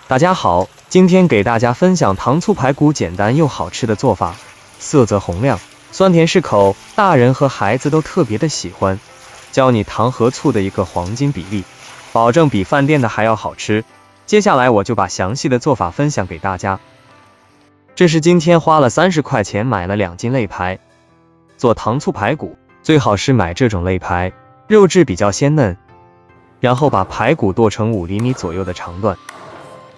大家好，今天给大家分享糖醋排骨简单又好吃的做法，色泽红亮，酸甜适口，大人和孩子都特别的喜欢。教你糖和醋的一个黄金比例，保证比饭店的还要好吃。接下来我就把详细的做法分享给大家。这是今天花了30块钱买了2斤肋排，做糖醋排骨最好是买这种肋排，肉质比较鲜嫩。然后把排骨剁成5厘米左右的长段。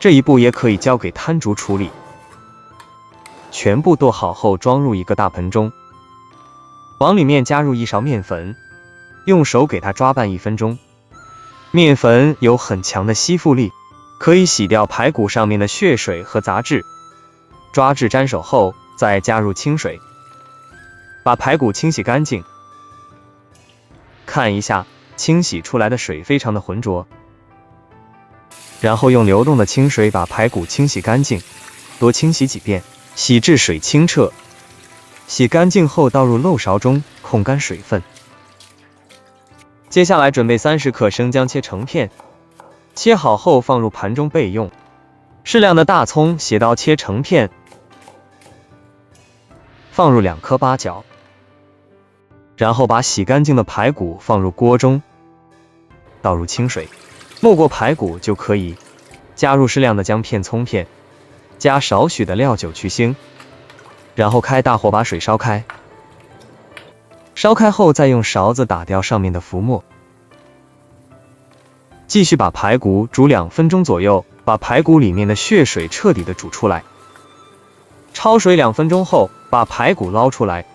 这一步也可以交给摊主处理。全部剁好后装入一个大盆中，往里面加入1勺面粉，用手给它抓拌1分钟。面粉有很强的吸附力，可以洗掉排骨上面的血水和杂质。抓至沾手后，再加入清水，把排骨清洗干净。看一下，清洗出来的水非常的浑浊。然后用流动的清水把排骨清洗干净，多清洗几遍，洗至水清澈。洗干净后倒入漏勺中，控干水分。接下来准备30克生姜切成片，切好后放入盘中备用。适量的大葱斜刀切成片，放入2颗八角，然后把洗干净的排骨放入锅中，倒入清水。没过排骨就可以，加入适量的姜片、葱片，加少许的料酒去腥，然后开大火把水烧开。烧开后再用勺子打掉上面的浮沫。继续把排骨煮2分钟左右，把排骨里面的血水彻底的煮出来。焯水2分钟后，把排骨捞出来，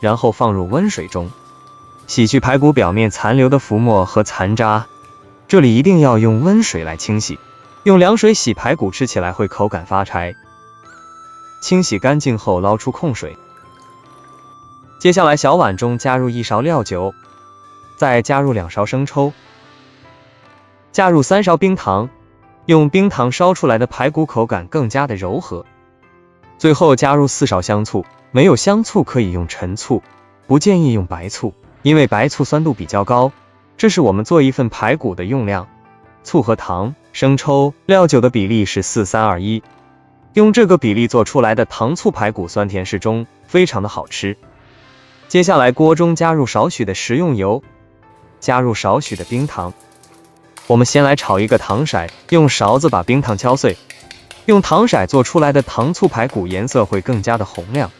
然后放入温水中，洗去排骨表面残留的浮沫和残渣。这里一定要用温水来清洗，用凉水洗排骨吃起来会口感发柴。清洗干净后捞出控水。接下来小碗中加入1勺料酒，再加入2勺生抽，加入3勺冰糖，用冰糖烧出来的排骨口感更加的柔和。最后加入4勺香醋，没有香醋可以用陈醋，不建议用白醋，因为白醋酸度比较高。这是我们做一份排骨的用量，醋和糖、生抽、料酒的比例是4:3:2:1，用这个比例做出来的糖醋排骨酸甜适中，非常的好吃。接下来锅中加入少许的食用油，加入少许的冰糖。我们先来炒一个糖色，用勺子把冰糖敲碎，用糖色做出来的糖醋排骨颜色会更加的红亮。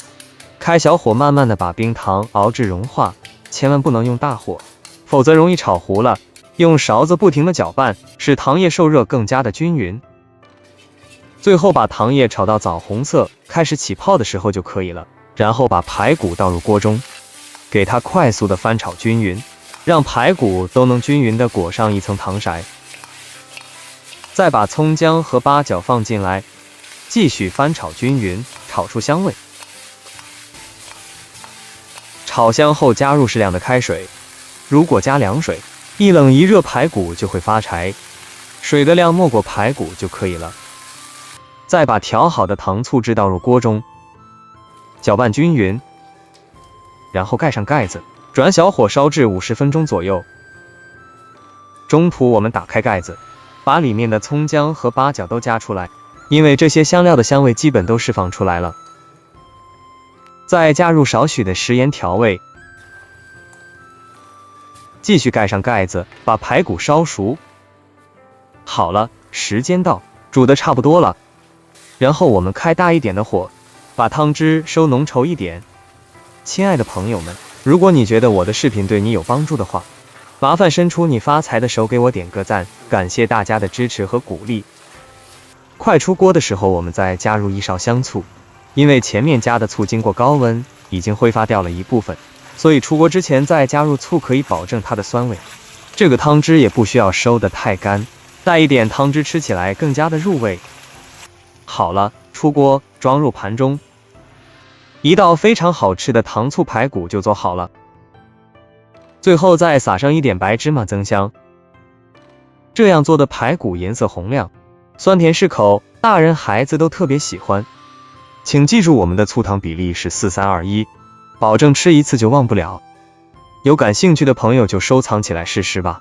开小火慢慢的把冰糖熬至融化，千万不能用大火，否则容易炒糊了。用勺子不停的搅拌，使糖液受热更加的均匀。最后把糖液炒到枣红色，开始起泡的时候就可以了。然后把排骨倒入锅中，给它快速的翻炒均匀，让排骨都能均匀的裹上一层糖色。再把葱姜和八角放进来，继续翻炒均匀，炒出香味。炒香后加入适量的开水，如果加凉水，一冷一热排骨就会发柴，水的量没过排骨就可以了。再把调好的糖醋汁倒入锅中，搅拌均匀，然后盖上盖子，转小火烧至50分钟左右。中途我们打开盖子，把里面的葱姜和八角都加出来，因为这些香料的香味基本都释放出来了。再加入少许的食盐调味，继续盖上盖子，把排骨烧熟。好了，时间到，煮的差不多了。然后我们开大一点的火，把汤汁收浓稠一点。亲爱的朋友们，如果你觉得我的视频对你有帮助的话，麻烦伸出你发财的手给我点个赞，感谢大家的支持和鼓励。快出锅的时候，我们再加入1勺香醋，因为前面加的醋经过高温已经挥发掉了一部分，所以出锅之前再加入醋可以保证它的酸味。这个汤汁也不需要收得太干，带一点汤汁吃起来更加的入味。好了，出锅装入盘中，一道非常好吃的糖醋排骨就做好了。最后再撒上一点白芝麻增香。这样做的排骨颜色红亮，酸甜适口，大人孩子都特别喜欢。请记住我们的醋糖比例是4:3:2:1，保证吃一次就忘不了。有感兴趣的朋友就收藏起来试试吧。